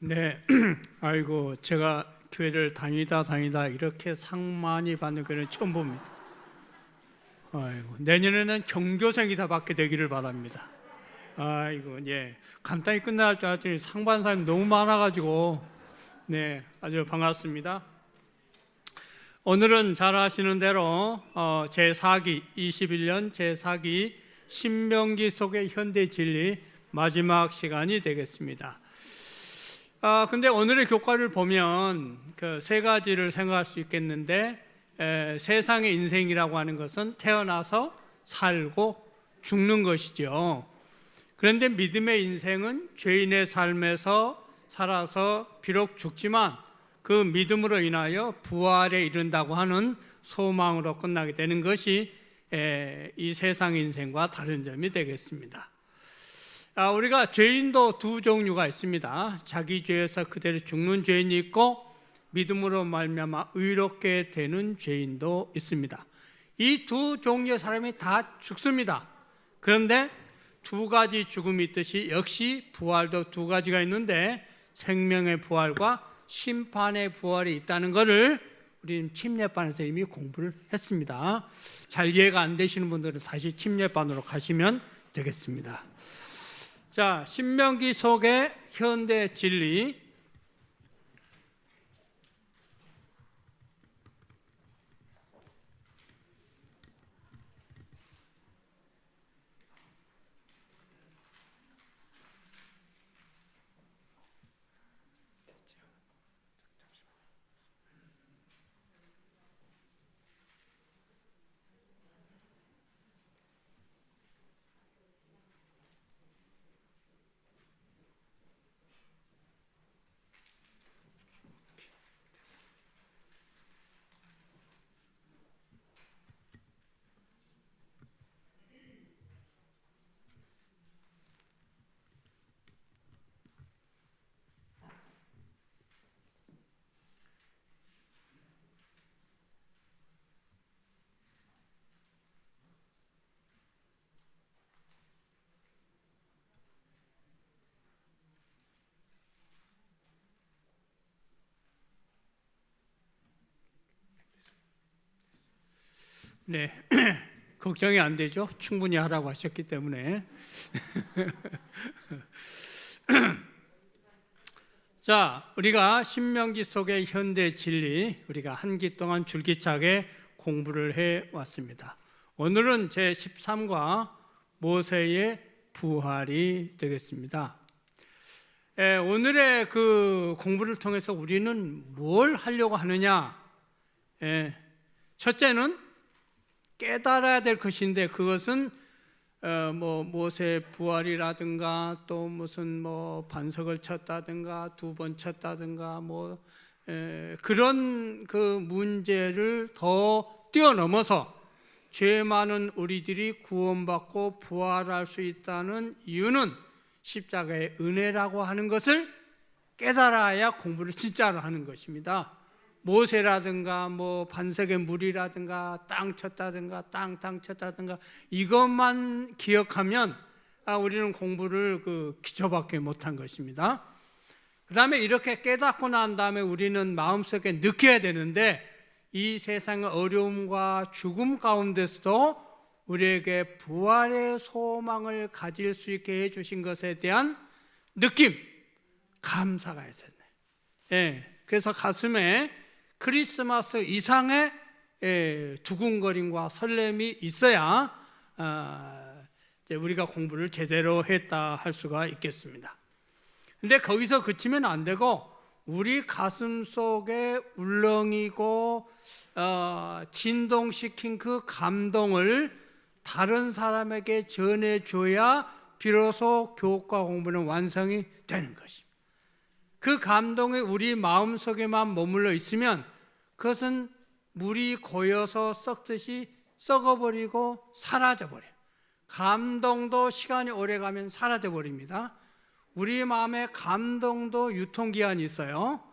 네, 아이고 제가 교회를 다니다 이렇게 상 많이 받는 교회는 처음 봅니다. 아이고 내년에는 경교생이 다 받게 되기를 바랍니다. 아이고 예, 간단히 끝날 줄 알았더니 상 받는 사람이 너무 많아가지고 네, 아주 반갑습니다. 오늘은 잘 아시는 대로 제4기 21년 제4기 신명기 속의 현대 진리 마지막 시간이 되겠습니다. 근데 오늘의 교과를 보면 그 세 가지를 생각할 수 있겠는데, 세상의 인생이라고 하는 것은 태어나서 살고 죽는 것이죠. 그런데 믿음의 인생은 죄인의 삶에서 살아서 비록 죽지만 그 믿음으로 인하여 부활에 이른다고 하는 소망으로 끝나게 되는 것이 이 세상 인생과 다른 점이 되겠습니다. 우리가 죄인도 두 종류가 있습니다. 자기 죄에서 그대로 죽는 죄인이 있고 믿음으로 말미암아 의롭게 되는 죄인도 있습니다. 이 두 종류의 사람이 다 죽습니다. 그런데 두 가지 죽음이 있듯이 역시 부활도 두 가지가 있는데 생명의 부활과 심판의 부활이 있다는 것을 우리는 침례반에서 이미 공부를 했습니다. 잘 이해가 안 되시는 분들은 다시 침례반으로 가시면 되겠습니다. 자, 신명기 속의 현대 진리. 네, 걱정이 안 되죠? 충분히 하라고 하셨기 때문에. 자, 우리가 신명기 속의 현대 진리, 우리가 한 기 동안 줄기차게 공부를 해왔습니다. 오늘은 제13과 모세의 부활이 되겠습니다. 오늘의 그 공부를 통해서 우리는 뭘 하려고 하느냐? 첫째는 깨달아야 될 것인데, 그것은 모세 부활이라든가 또 무슨 반석을 쳤다든가 두 번 쳤다든가 그런 그 문제를 더 뛰어넘어서 죄 많은 우리들이 구원받고 부활할 수 있다는 이유는 십자가의 은혜라고 하는 것을 깨달아야 공부를 진짜로 하는 것입니다. 모세라든가 반석의 물이라든가 땅 쳤다든가 땅 쳤다든가 이것만 기억하면 우리는 공부를 그 기초밖에 못한 것입니다. 그 다음에 이렇게 깨닫고 난 다음에 우리는 마음속에 느껴야 되는데, 이 세상의 어려움과 죽음 가운데서도 우리에게 부활의 소망을 가질 수 있게 해주신 것에 대한 느낌, 감사가 있었네. 그래서 가슴에 크리스마스 이상의 두근거림과 설렘이 있어야 이제 우리가 공부를 제대로 했다 할 수가 있겠습니다. 근데 거기서 그치면 안 되고 우리 가슴 속에 울렁이고 진동시킨 그 감동을 다른 사람에게 전해줘야 비로소 교과 공부는 완성이 되는 것입니다. 그 감동이 우리 마음속에만 머물러 있으면 그것은 물이 고여서 썩듯이 썩어버리고 사라져버려요. 감동도 시간이 오래가면 사라져버립니다. 우리 마음의 감동도 유통기한이 있어요.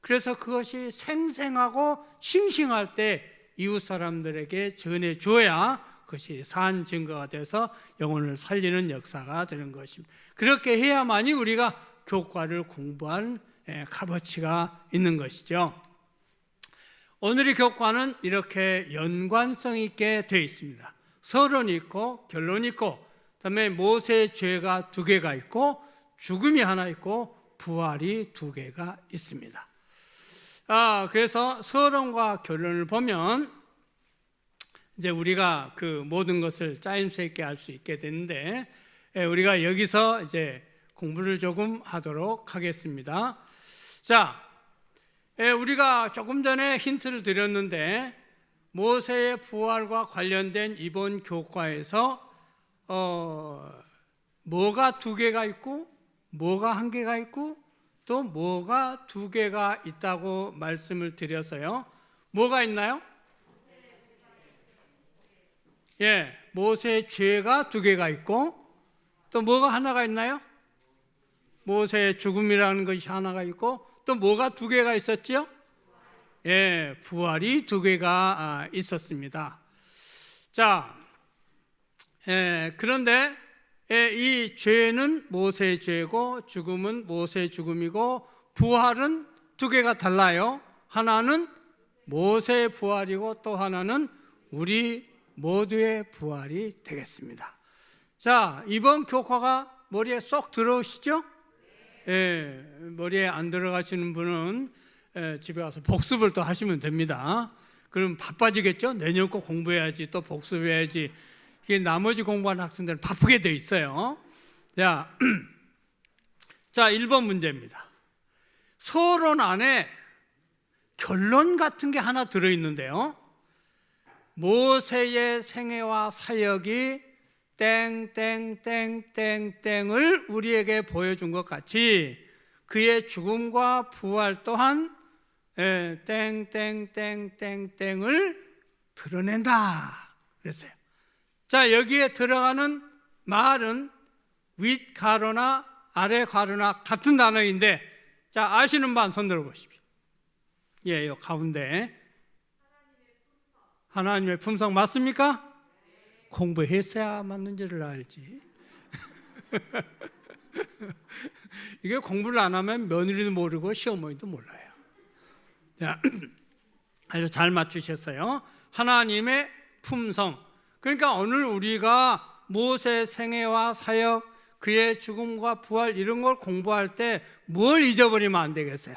그래서 그것이 생생하고 싱싱할 때 이웃 사람들에게 전해줘야 그것이 산 증거가 돼서 영혼을 살리는 역사가 되는 것입니다. 그렇게 해야만이 우리가 교과를 공부한 값어치가 있는 것이죠. 오늘의 교과는 이렇게 연관성 있게 되어 있습니다. 서론이 있고 결론이 있고, 그다음에 모세의 죄가 2개가 있고, 죽음이 하나 있고, 부활이 2개가 있습니다. 그래서 서론과 결론을 보면 이제 우리가 그 모든 것을 짜임새 있게 알 수 있게 되는데, 우리가 여기서 이제 공부를 조금 하도록 하겠습니다. 자, 우리가 조금 전에 힌트를 드렸는데, 모세의 부활과 관련된 이번 교과에서 뭐가 2개가 있고, 뭐가 1개가 있고, 또 뭐가 2개가 있다고 말씀을 드렸어요. 뭐가 있나요? 모세의 죄가 2개가 있고, 또 뭐가 하나가 있나요? 모세의 죽음이라는 것이 하나가 있고, 또 뭐가 2개가 있었지요? 부활이 2개가 있었습니다. 자, 그런데 이 죄는 모세의 죄고, 죽음은 모세의 죽음이고, 부활은 2개가 달라요. 하나는 모세의 부활이고, 또 하나는 우리 모두의 부활이 되겠습니다. 자, 이번 교과가 머리에 쏙 들어오시죠? 머리에 안 들어가시는 분은 집에 가서 복습을 또 하시면 됩니다. 그럼 바빠지겠죠? 내년 거 공부해야지, 또 복습해야지. 이게 나머지 공부하는 학생들은 바쁘게 돼 있어요. 자, 1번 문제입니다. 서론 안에 결론 같은 게 하나 들어있는데요. 모세의 생애와 사역이 땡땡땡땡땡을 우리에게 보여준 것 같이 그의 죽음과 부활 또한 땡땡땡땡땡을 드러낸다 그랬어요. 자, 여기에 들어가는 말은 윗 가로나 아래 가로나 같은 단어인데, 자, 아시는 분 손 들어 보십시오. 요 가운데 하나님의 품성 맞습니까? 공부했어야 맞는지를 알지. 이게 공부를 안 하면 며느리도 모르고 시어머니도 몰라요. 자, 아주 잘 맞추셨어요. 하나님의 품성. 그러니까 오늘 우리가 모세 생애와 사역, 그의 죽음과 부활 이런 걸 공부할 때 뭘 잊어버리면 안 되겠어요?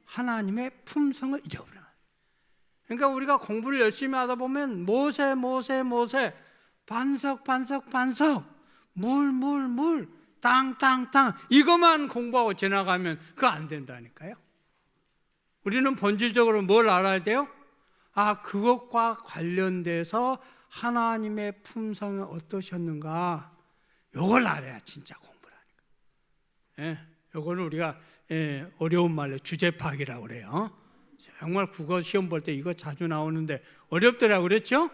하나님의 품성을 잊어버려요. 그러니까 우리가 공부를 열심히 하다 보면 모세 반석 물 땅 이것만 공부하고 지나가면 그거 안 된다니까요. 우리는 본질적으로 뭘 알아야 돼요? 그것과 관련돼서 하나님의 품성이 어떠셨는가, 이걸 알아야 진짜 공부라니까. 이거는 우리가 어려운 말로 주제 파악이라고 그래요. 정말 국어 시험 볼 때 이거 자주 나오는데 어렵더라고 그랬죠?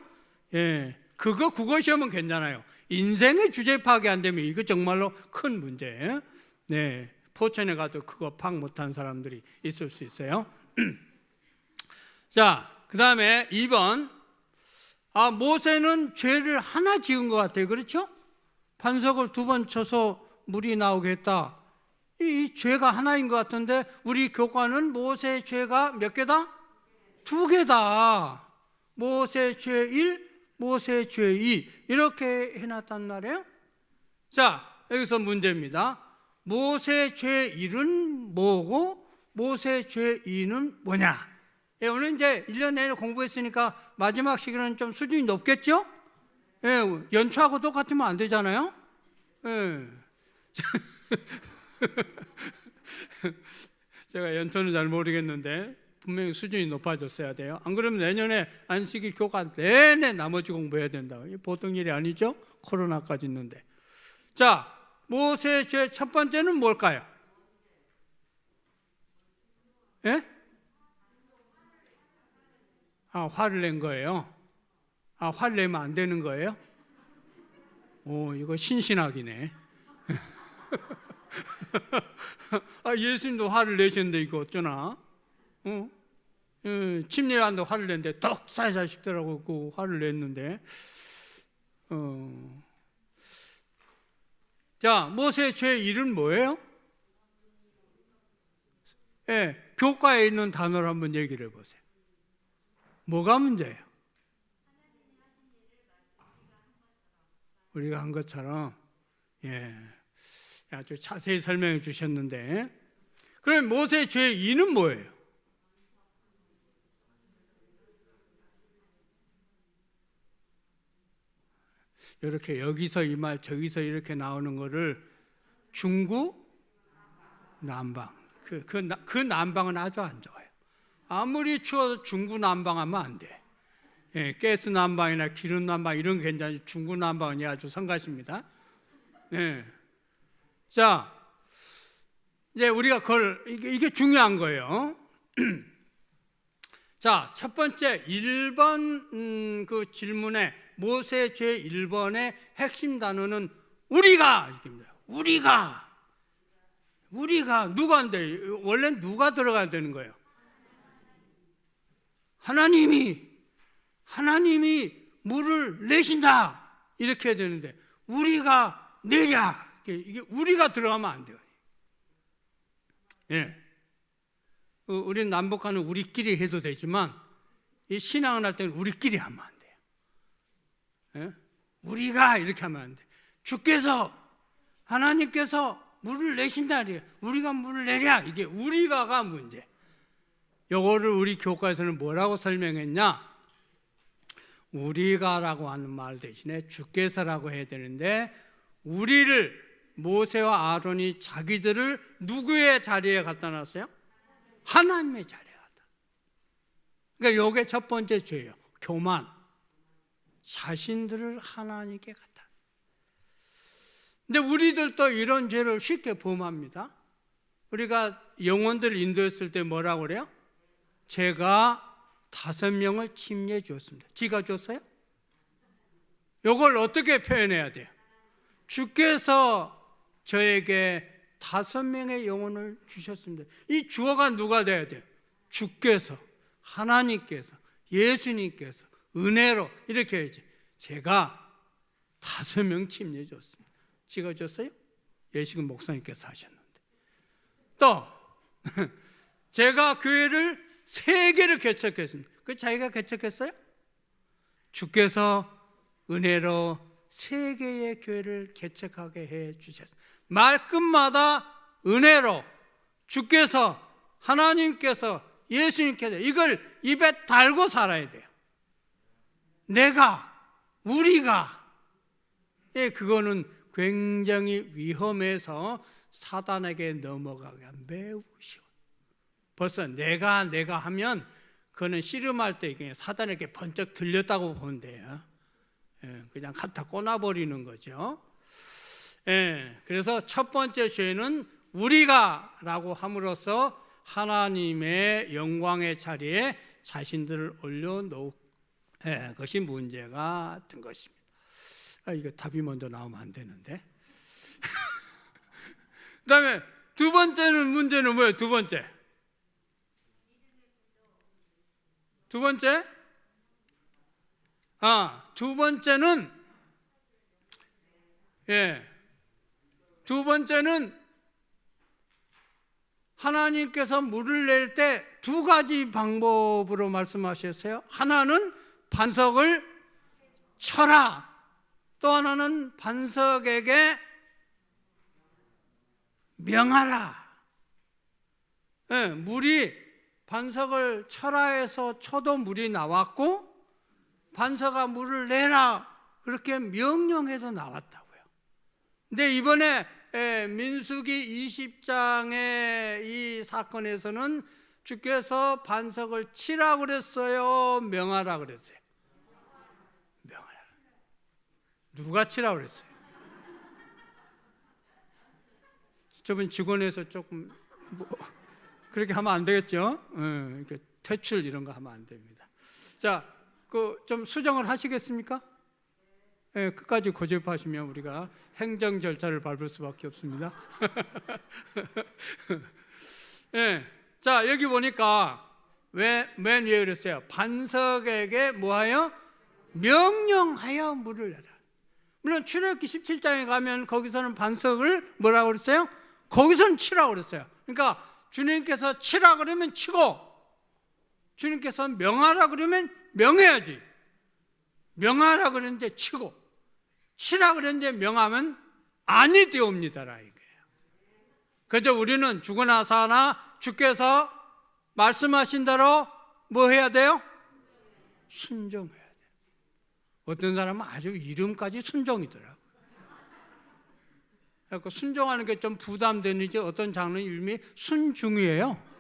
그거 국어 시험은 괜찮아요. 인생의 주제 파악이 안 되면 이거 정말로 큰 문제예요. 포천에 가도 그거 파악 못한 사람들이 있을 수 있어요. 자, 그 다음에 2번. 모세는 죄를 하나 지은 것 같아요. 그렇죠? 반석을 2번 쳐서 물이 나오게 했다. 이 죄가 하나인 것 같은데 우리 교과는 모세의 죄가 몇 개다? 2개다. 모세의 죄 1, 모세의 죄 2 이렇게 해놨단 말이에요. 자, 여기서 문제입니다. 모세의 죄 1은 뭐고 모세의 죄 2는 뭐냐? 오늘 이제 1년 내내 공부했으니까 마지막 시기는 좀 수준이 높겠죠? 연초하고 똑같으면 안 되잖아요. 제가 연초는 잘 모르겠는데 분명히 수준이 높아졌어야 돼요. 안 그러면 내년에 안식일 교과 내내 나머지 공부해야 된다. 보통 일이 아니죠? 코로나까지 있는데. 자, 모세의 죄 첫 번째는 뭘까요? 화를 낸 거예요. 화를 내면 안 되는 거예요? 이거 신신학이네. 예수님도 화를 내셨는데 이거 어쩌나? 침례요한도 화를 냈는데 떡 살살 식더라고. 그 화를 냈는데. 자, 모세의 죄 1은 뭐예요? 예, 교과에 있는 단어를 한번 얘기를 해보세요. 뭐가 문제예요? 우리가 한 것처럼. 예, 아주 자세히 설명해 주셨는데, 그럼 모세의 죄의 이는 뭐예요? 이렇게 여기서 이 말 저기서 이렇게 나오는 거를 중구 난방. 그 난방은 아주 안 좋아요. 아무리 추워도 중구 난방하면 안 돼. 예, 가스 난방이나 기름 난방 이런 게 괜찮지, 중구 난방은 아주 성가십니다. 예. 자, 이제 우리가 이게 중요한 거예요. 자, 첫 번째 1번 그 질문에 모세의 죄 1번의 핵심 단어는 우리가 이겁니다. 우리가 누구한테? 원래 누가 들어가야 되는 거예요? 하나님이 물을 내신다 이렇게 해야 되는데 우리가 내랴, 이게 우리가 들어가면 안 돼요. 예. 우리는 남북한은 우리끼리 해도 되지만 이 신앙을 할 때는 우리끼리 하면 안 돼요. 예? 우리가 이렇게 하면 안 돼. 주께서 하나님께서 물을 내신다. 우리가 물을 내랴. 이게 우리가가 문제. 요거를 우리 교과에서는 뭐라고 설명했냐? 우리가라고 하는 말 대신에 주께서라고 해야 되는데, 우리를 모세와 아론이 자기들을 누구의 자리에 갖다 놨어요? 하나님의 자리에 갖다. 그러니까 요게 첫 번째 죄예요. 교만. 자신들을 하나님께 갖다. 근데 우리들도 이런 죄를 쉽게 범합니다. 우리가 영혼들을 인도했을 때 뭐라고 그래요? 제가 5명을 침례해 주었습니다. 지가 줬어요? 이걸 어떻게 표현해야 돼요? 주께서 저에게 5명의 영혼을 주셨습니다. 이 주어가 누가 돼야 돼요? 주께서, 하나님께서, 예수님께서 은혜로 이렇게 해야지. 제가 5명 침례해 줬습니다. 지가 줬어요? 예식은 목사님께서 하셨는데. 또 제가 교회를 3개를 개척했습니다. 그 자기가 개척했어요? 주께서 은혜로 3개의 교회를 개척하게 해 주셨어요. 말끝마다 은혜로, 주께서, 하나님께서, 예수님께서, 이걸 입에 달고 살아야 돼요. 내가, 우리가. 예, 그거는 굉장히 위험해서 사단에게 넘어가기가 매우 쉬워요. 벌써 내가 하면 그거는 씨름할 때 사단에게 번쩍 들렸다고 보면 돼요. 그냥 갖다 꽂아버리는 거죠. 그래서 첫 번째 죄는 우리가라고 함으로써 하나님의 영광의 자리에 자신들을 올려놓은 것이 문제가 된 것입니다. 이거 답이 먼저 나오면 안 되는데. 그 다음에 두 번째는 문제는 뭐예요? 두 번째. 두 번째는 하나님께서 물을 낼 때 2가지 방법으로 말씀하셨어요. 하나는 반석을 쳐라. 또 하나는 반석에게 명하라. 물이 반석을 쳐라 해서 쳐도 물이 나왔고, 반석아 물을 내라 그렇게 명령해서 나왔다고요. 근데 이번에 민수기 20장의 이 사건에서는 주께서 반석을 치라 그랬어요? 명하라 그랬어요? 명하라. 누가 치라 그랬어요? 저번 직원에서 조금 그렇게 하면 안 되겠죠? 이렇게 퇴출 이런 거 하면 안 됩니다. 자, 좀 수정을 하시겠습니까? 끝까지 고집하시면 우리가 행정 절차를 밟을 수밖에 없습니다. 자, 여기 보니까 맨 위에 그랬어요. 반석에게 뭐하여? 명령하여 물을 내라. 물론 출애굽기 17장에 가면 거기서는 반석을 뭐라고 그랬어요? 거기서는 치라고 그랬어요. 그러니까 주님께서 치라 그러면 치고, 주님께서 명하라 그러면 명해야지. 명하라 그랬는데 치고, 치라 그랬는데 명하면 아니 되옵니다라 이거예요. 그래서 우리는 죽으나 사나 주께서 말씀하신 대로 뭐 해야 돼요? 순종해야 돼요. 어떤 사람은 아주 이름까지 순종이더라고요. 그러니까 순종하는 게 좀 부담되는지 어떤 장로님 이름이 순중이에요.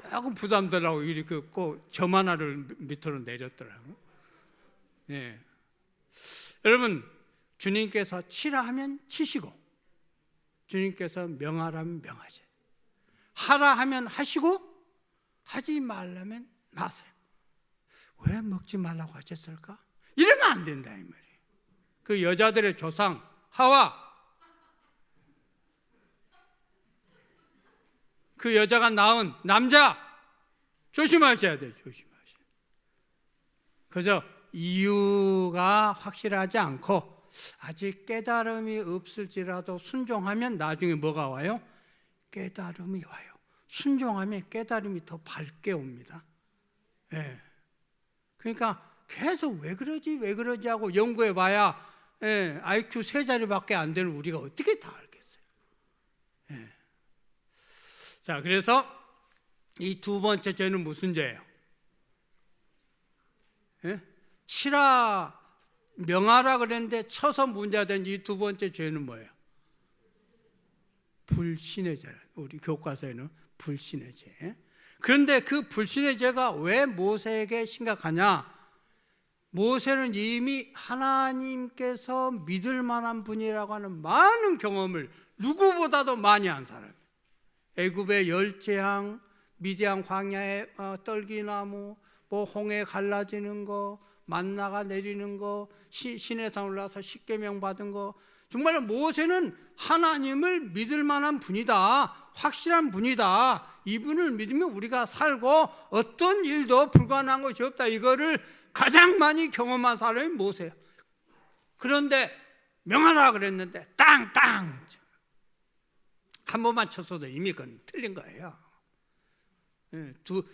조금 부담되라고 이렇게 꼭 점 하나를 밑으로 내렸더라고요. 예. 여러분, 주님께서 치라 하면 치시고, 주님께서 명하라면 명하세요. 하라 하면 하시고, 하지 말라면 마세요. 왜 먹지 말라고 하셨을까? 이러면 안 된다 이 말이에요. 그 여자들의 조상 하와, 그 여자가 낳은 남자 조심하셔야 돼요. 조심하셔야 돼요. 그저 이유가 확실하지 않고 아직 깨달음이 없을지라도 순종하면 나중에 뭐가 와요? 깨달음이 와요. 순종하면 깨달음이 더 밝게 옵니다. 예. 그러니까 계속 왜 그러지 하고 연구해 봐야 IQ 3자리밖에 안 되는 우리가 어떻게 다 알겠어요. 예. 자, 그래서 이 두 번째 죄는 무슨 죄예요? 예? 치라 명하라 그랬는데 쳐서 문제가 된 이 두 번째 죄는 뭐예요? 불신의 죄. 우리 교과서에는 불신의 죄. 그런데 그 불신의 죄가 왜 모세에게 심각하냐? 모세는 이미 하나님께서 믿을 만한 분이라고 하는 많은 경험을 누구보다도 많이 한 사람이에요. 애굽의 열재앙, 미디안 광야의 떨기나무, 뭐 홍해 갈라지는 거, 만나가 내리는 거, 시내산 올라서 십계명 받은 거, 정말로 모세는 하나님을 믿을 만한 분이다, 확실한 분이다, 이분을 믿으면 우리가 살고 어떤 일도 불가능한 것이 없다, 이거를 가장 많이 경험한 사람이 모세야. 그런데 명하라 그랬는데 땅땅 한 번만 쳤어도 이미 그건 틀린 거예요.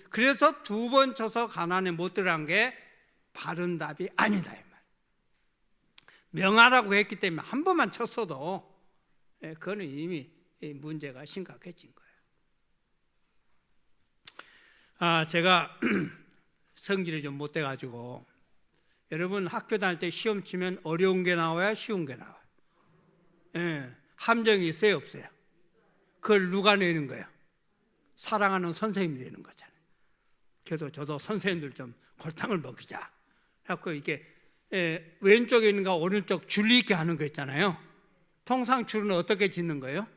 그래서 두 번 쳐서 가나안에 못 들어간 게 바른 답이 아니다 이 말. 명하라고 했기 때문에 한 번만 쳤어도 그거는 이미 문제가 심각해진 거예요. 제가 성질이 좀 못 돼가지고, 여러분 학교 다닐 때 시험 치면 어려운 게 나와요, 쉬운 게 나와요? 함정이 있어요, 없어요? 그걸 누가 내는 거예요? 사랑하는 선생님이 내는 거잖아요. 그래도 저도 선생님들 좀 골탕을 먹이자 해갖고 이게 왼쪽에 있는가 오른쪽 줄 있게 하는 거 있잖아요. 통상 줄은 어떻게 짓는 거예요?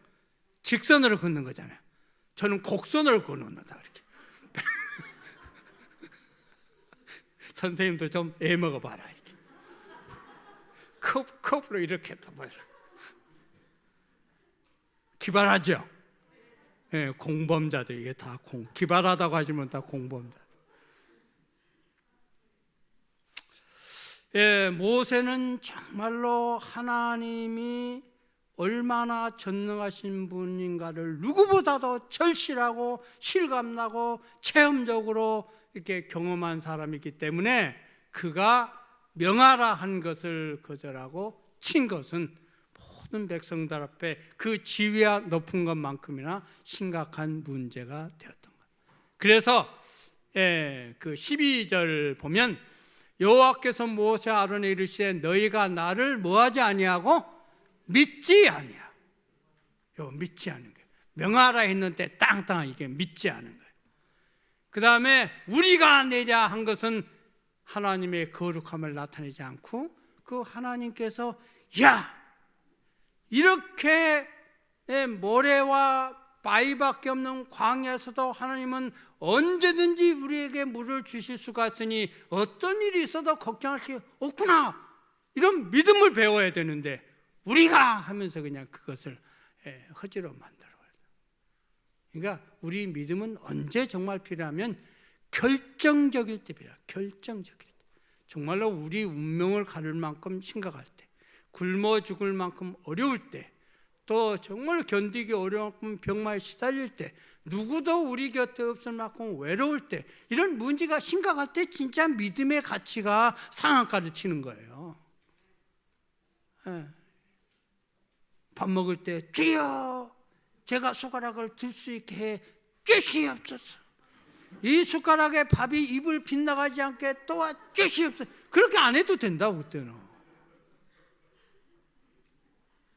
직선으로 긋는 거잖아요. 저는 곡선으로 긋는다 이렇게. 선생님도 좀 애먹어봐라 이렇게. 컵으로 이렇게 봐라. 기발하죠? 공범자들, 이게 다 기발하다고 하시면 다 공범자. 모세는 정말로 하나님이 얼마나 전능하신 분인가를 누구보다도 절실하고 실감나고 체험적으로 이렇게 경험한 사람이기 때문에 그가 명하라 한 것을 거절하고 친 것은 모든 백성들 앞에 그 지위가 높은 것만큼이나 심각한 문제가 되었던 거예요. 그래서 그 12절 보면 여호와께서 모세 아론에 이르시되 너희가 나를 뭐하지 아니하고 믿지 아니하. 요 믿지 않은 거예요. 명하라 했는데 땅땅 이게 믿지 않은 거예요. 그 다음에 우리가 내자 한 것은 하나님의 거룩함을 나타내지 않고 그 하나님께서 야 이렇게 모래와 바위밖에 없는 광야에서도 하나님은 언제든지 우리에게 물을 주실 수가 있으니 어떤 일이 있어도 걱정할 게 없구나, 이런 믿음을 배워야 되는데 우리가 하면서 그냥 그것을 허지로 만들어요. 그러니까 우리 믿음은 언제 정말 필요하면 결정적일 때 필요해요. 결정적일 때, 정말로 우리 운명을 가를 만큼 심각할 때, 굶어 죽을 만큼 어려울 때, 또 정말 견디기 어려운 병마에 시달릴 때, 누구도 우리 곁에 없을 만큼 외로울 때, 이런 문제가 심각할 때 진짜 믿음의 가치가 상한가를 치는 거예요. 밥 먹을 때 주여 제가 숟가락을 들 수 있게 해 주시옵소서. 이 숟가락에 밥이 입을 빗나가지 않게 도와주시옵소서. 그렇게 안 해도 된다고 그때는.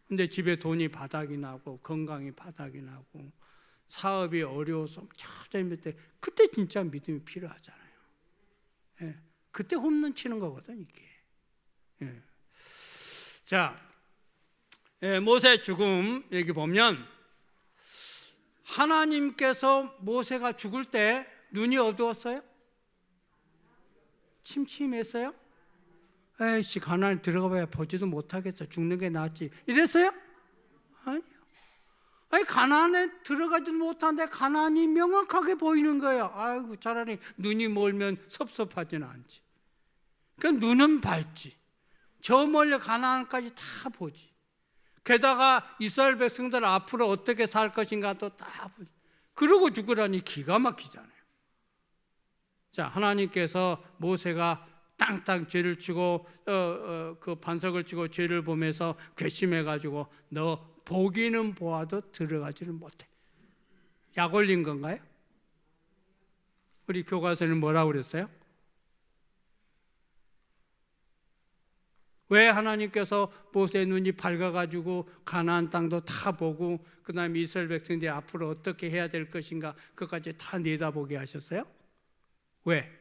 근데 집에 돈이 바닥이 나고 건강이 바닥이 나고 사업이 어려워서 찾아볼 때 그때 진짜 믿음이 필요하잖아요. 그때 홈런 치는 거거든 이게. 자, 모세 죽음 여기 보면 하나님께서 모세가 죽을 때 눈이 어두웠어요? 침침했어요? 에이씨 가나안에 들어가 봐야 보지도 못하겠어. 죽는 게 낫지. 이랬어요? 아니요. 아니 가나안에 들어가지도 못하는데 가나안이 명확하게 보이는 거예요. 아이고 차라리 눈이 멀면 섭섭하지는 않지. 그러니까 눈은 밝지. 저 멀리 가나안까지 다 보지. 게다가 이스라엘 백성들 앞으로 어떻게 살 것인가 또 다 보지. 그러고 죽으라니 기가 막히잖아요. 자, 하나님께서 모세가 땅땅 죄를 치고 그 반석을 치고 죄를 보면서 괘씸해가지고 너 보기는 보아도 들어가지는 못해. 약 올린 건가요? 우리 교과서는 뭐라고 그랬어요? 왜 하나님께서 모세의 눈이 밝아가지고 가나안 땅도 다 보고 그 다음에 이스라엘 백성들이 앞으로 어떻게 해야 될 것인가 그것까지 다 내다보게 하셨어요? 왜?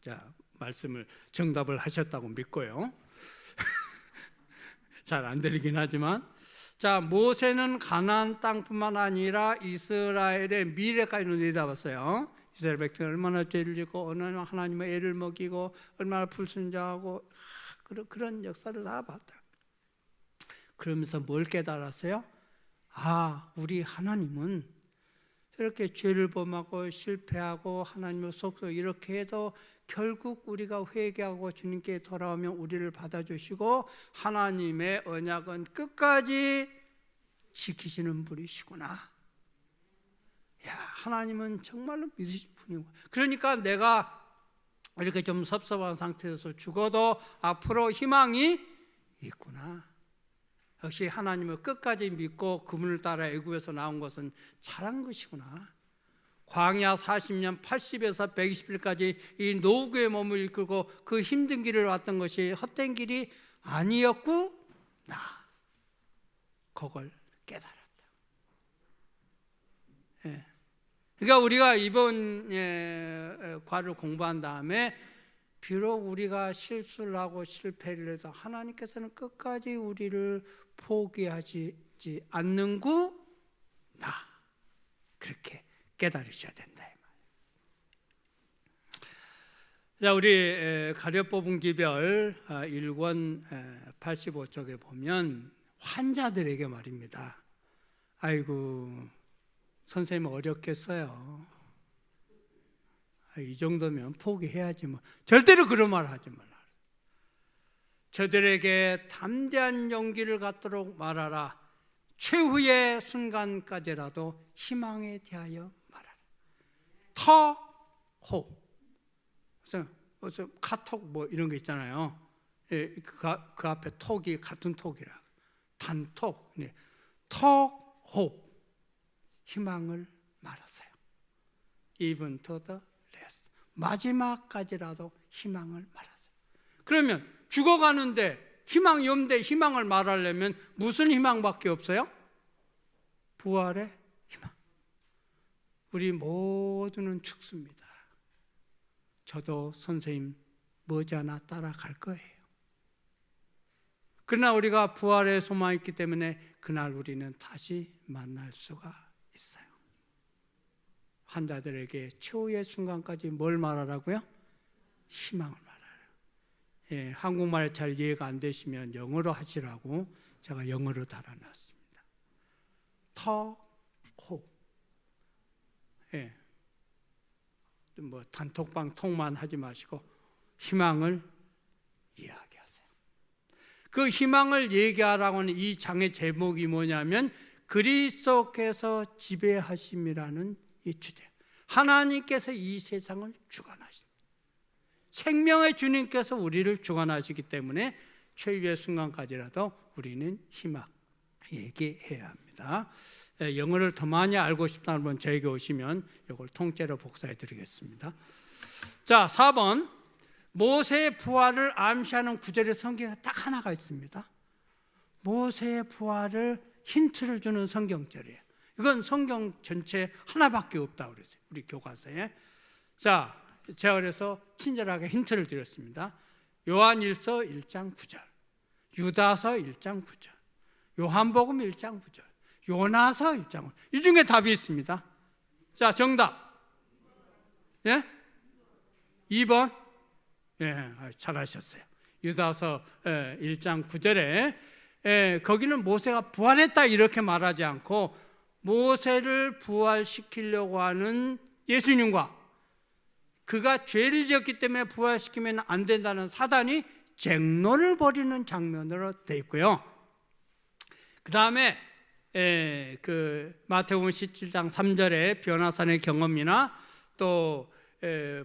자, 말씀을 정답을 하셨다고 믿고요. 잘 안 들리긴 하지만, 자, 모세는 가나안 땅뿐만 아니라 이스라엘의 미래까지도 내다봤어요. 이스라엘 백성이 얼마나 죄를 짓고 얼마나 하나님의 애를 먹이고 얼마나 불순종하고 그런 역사를 다 봤다. 그러면서 뭘 깨달았어요? 아, 우리 하나님은 이렇게 죄를 범하고 실패하고 하나님을 속고 이렇게 해도 결국 우리가 회개하고 주님께 돌아오면 우리를 받아주시고 하나님의 언약은 끝까지 지키시는 분이시구나. 야, 하나님은 정말로 믿으신 분이고. 그러니까 내가 이렇게 좀 섭섭한 상태에서 죽어도 앞으로 희망이 있구나. 역시 하나님을 끝까지 믿고 그분을 따라 애굽에서 나온 것은 잘한 것이구나. 광야 40년 80에서 120일까지 이 노구의 몸을 이끌고 그 힘든 길을 왔던 것이 헛된 길이 아니었구나. 그걸 깨달았다. 그러니까 우리가 이번 과를 공부한 다음에 비록 우리가 실수를 하고 실패를 해도 하나님께서는 끝까지 우리를 포기하지 않는구나. 그렇게 깨달으셔야 된다. 자, 우리 가려뽑은 기별 1권 85쪽에 보면 환자들에게 말입니다. 아이고 선생님 어렵겠어요. 이 정도면 포기해야지 뭐. 절대로 그런 말 하지 말라. 저들에게 담대한 용기를 갖도록 말하라. 최후의 순간까지라도 희망에 대하여 말하라. 턱호. 그래서 카톡 뭐 이런 거 있잖아요. 그 앞에 톡이 같은 톡이라. 단톡. 턱호. 희망을 말하세요. Even to the last. 마지막까지라도 희망을 말하세요. 그러면 죽어가는데 희망이 없는데 희망을 말하려면 무슨 희망밖에 없어요? 부활의 희망. 우리 모두는 죽습니다. 저도 선생님 머지않아 따라갈 거예요. 그러나 우리가 부활의 소망이 있기 때문에 그날 우리는 다시 만날 수가 있어요. 환자들에게 최후의 순간까지 뭘 말하라고요? 희망을 말하라. 한국말 잘 이해가 안 되시면 영어로 하시라고 제가 영어로 달아놨습니다. 턱호. 뭐 단톡방 통만 하지 마시고 희망을 이야기하세요. 그 희망을 얘기하라고 하는 이 장의 제목이 뭐냐면 그리스도께서 지배하심이라는 이 주제. 하나님께서 이 세상을 주관하십니다. 생명의 주님께서 우리를 주관하시기 때문에 최후의 순간까지라도 우리는 희망 얘기해야 합니다. 영어를 더 많이 알고 싶다는 분 저에게 오시면 이걸 통째로 복사해 드리겠습니다. 자, 4번. 모세의 부활을 암시하는 구절의 성경에 딱 하나가 있습니다. 모세의 부활을 힌트를 주는 성경절이에요. 이건 성경 전체 하나밖에 없다고 그랬어요. 우리 교과서에. 자, 제가 그래서 친절하게 힌트를 드렸습니다. 요한일서 1장 9절, 유다서 1장 9절, 요한복음 1장 9절, 요나서 1장 9절. 이 중에 답이 있습니다. 자, 정답. 예? 2번. 예, 잘하셨어요. 유다서 1장 9절에 거기는 모세가 부활했다 이렇게 말하지 않고 모세를 부활시키려고 하는 예수님과 그가 죄를 지었기 때문에 부활시키면 안 된다는 사단이 쟁론을 벌이는 장면으로 되어 있고요. 그 다음에 그 마태복음 17장 3절에 변화산의 경험이나 또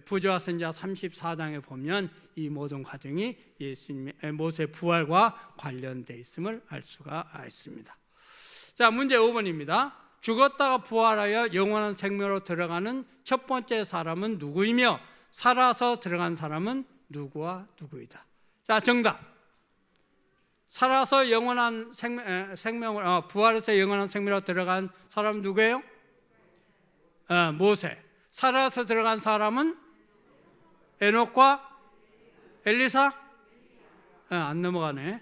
부조와 선지자 34장에 보면 이 모든 과정이 예수님의 모세 부활과 관련되어 있음을 알 수가 있습니다. 자, 문제 5번입니다. 죽었다가 부활하여 영원한 생명으로 들어가는 첫 번째 사람은 누구이며 살아서 들어간 사람은 누구와 누구이다. 자, 정답. 살아서 영원한 생명을 부활해서 영원한 생명으로 들어간 사람은 누구예요? 모세. 살아서 들어간 사람은 에녹과 엘리사? 안 넘어가네.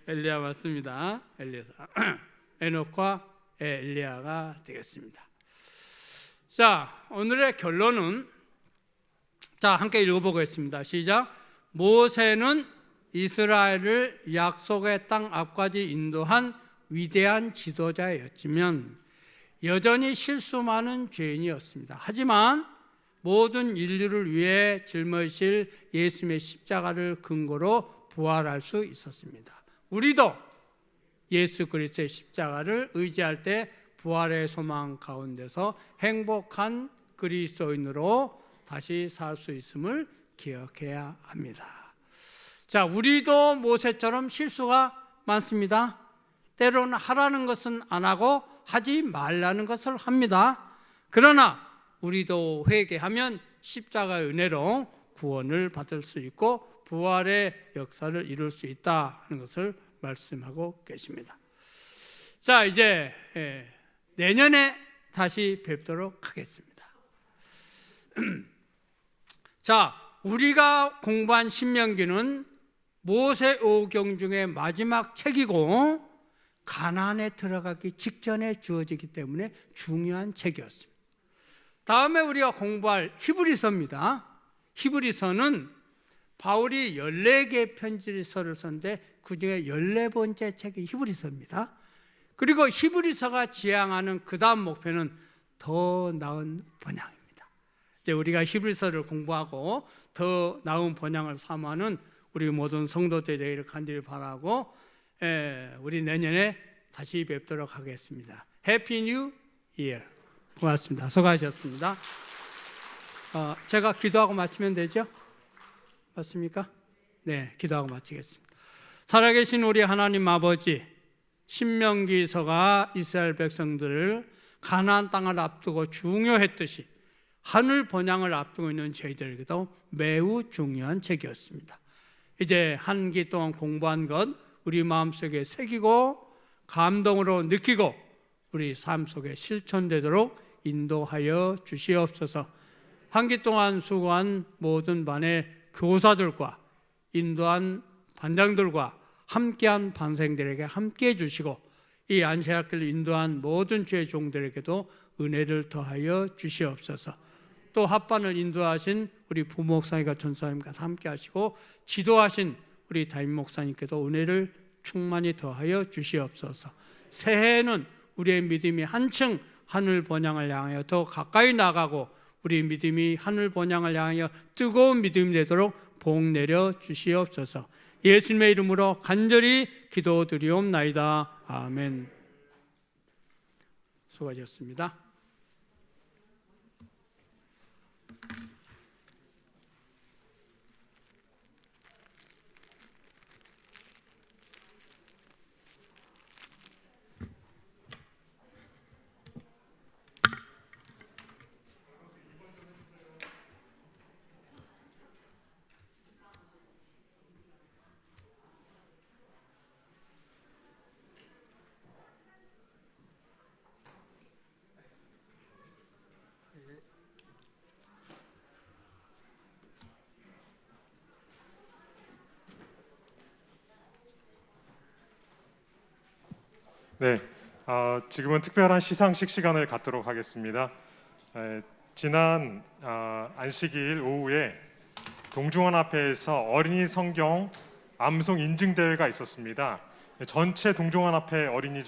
엘리야 맞습니다. 엘리사. 에녹과 엘리야가 되겠습니다. 자, 오늘의 결론은 자, 함께 읽어보겠습니다. 시작. 모세는 이스라엘을 약속의 땅 앞까지 인도한 위대한 지도자였지만 여전히 실수 많은 죄인이었습니다. 하지만 모든 인류를 위해 짊어질 예수님의 십자가를 근거로 부활할 수 있었습니다. 우리도 예수 그리스도의 십자가를 의지할 때 부활의 소망 가운데서 행복한 그리스도인으로 다시 살 수 있음을 기억해야 합니다. 자, 우리도 모세처럼 실수가 많습니다. 때로는 하라는 것은 안 하고 하지 말라는 것을 합니다. 그러나 우리도 회개하면 십자가의 은혜로 구원을 받을 수 있고 부활의 역사를 이룰 수 있다 하는 것을 말씀하고 계십니다. 자, 이제 내년에 다시 뵙도록 하겠습니다. 자, 우리가 공부한 신명기는 모세오경 중에 마지막 책이고 가나안에 들어가기 직전에 주어지기 때문에 중요한 책이었습니다. 다음에 우리가 공부할 히브리서입니다. 히브리서는 바울이 14개의 편지서를 썼는데 그중에 14번째 책이 히브리서입니다. 그리고 히브리서가 지향하는 그 다음 목표는 더 나은 번향입니다. 이제 우리가 히브리서를 공부하고 더 나은 번향을 사모하는 우리 모든 성도들이 되기를 간절히 바라고 우리 내년에 다시 뵙도록 하겠습니다. 해피 뉴 이어. 고맙습니다. 수고하셨습니다. 제가 기도하고 마치면 되죠? 맞습니까? 네, 기도하고 마치겠습니다. 살아계신 우리 하나님 아버지, 신명기서가 이스라엘 백성들을 가나안 땅을 앞두고 중요했듯이 하늘 번향을 앞두고 있는 저희들에게도 매우 중요한 책이었습니다. 이제 한 기 동안 공부한 것 우리 마음속에 새기고 감동으로 느끼고 우리 삶 속에 실천되도록 인도하여 주시옵소서. 한 기 동안 수고한 모든 반의 교사들과 인도한 반장들과 함께한 반생들에게 함께해 주시고 이 안식학교를 인도한 모든 주의 종들에게도 은혜를 더하여 주시옵소서. 또 합반을 인도하신 우리 부목사님과 전사님과 함께 하시고 지도하신 우리 담임 목사님께도 은혜를 충만히 더하여 주시옵소서. 새해에는 우리의 믿음이 한층 하늘 번향을 향하여 더 가까이 나가고 우리 믿음이 하늘 번향을 향하여 뜨거운 믿음이 되도록 복 내려 주시옵소서. 예수님의 이름으로 간절히 기도드리옵나이다. 아멘. 수고하셨습니다. 네, 지금은 특별한 시상식 시간을 갖도록 하겠습니다. 지난 안식일 오후에 동중원 앞에서 어린이 성경 암송 인증 대회가 있었습니다. 전체 동중원 앞에 어린이 중